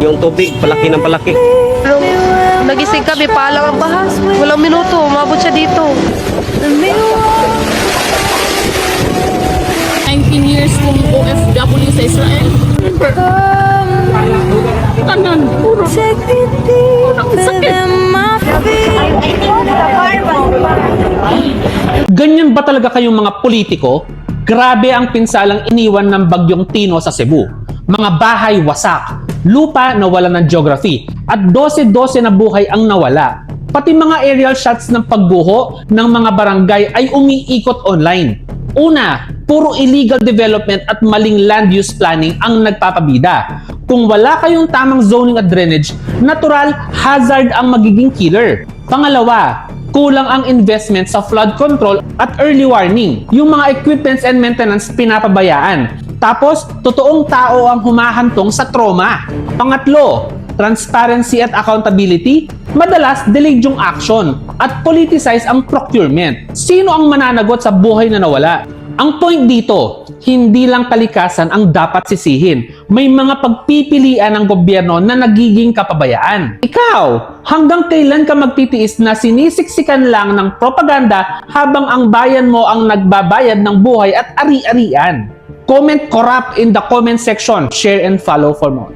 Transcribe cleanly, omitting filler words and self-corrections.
Yung tubig, palaki ng palaki. Nagising kami, paalang ang baha. Walang minuto, umabot siya dito. 19 years kong OFW sa Israel. Tanan, puro. Ganyan ba talaga kayong mga politiko? Grabe ang pinsalang iniwan ng bagyong Tino sa Cebu. Mga bahay wasak, lupa nawala ng geography, at 12-12 na buhay ang nawala. Pati mga aerial shots ng pagbuho ng mga barangay ay umiikot online. Una, puro illegal development at maling land use planning ang nagpapabida. Kung wala kayong tamang zoning at drainage, natural hazard ang magiging killer. Pangalawa, kulang ang investment sa flood control at early warning. Yung mga equipments and maintenance pinapabayaan. Tapos, totoong tao ang humahantong sa trauma. Pangatlo, transparency at accountability. Madalas, delayed yung action at politicize ang procurement. Sino ang mananagot sa buhay na nawala? Ang point dito, hindi lang kalikasan ang dapat sisihin. May mga pagpipilian ng gobyerno na nagiging kapabayaan. Ikaw, hanggang kailan ka magtitiis na sinisiksikan lang ng propaganda habang ang bayan mo ang nagbabayad ng buhay at ari-arian? Comment corrupt in the comment section. Share and follow for more.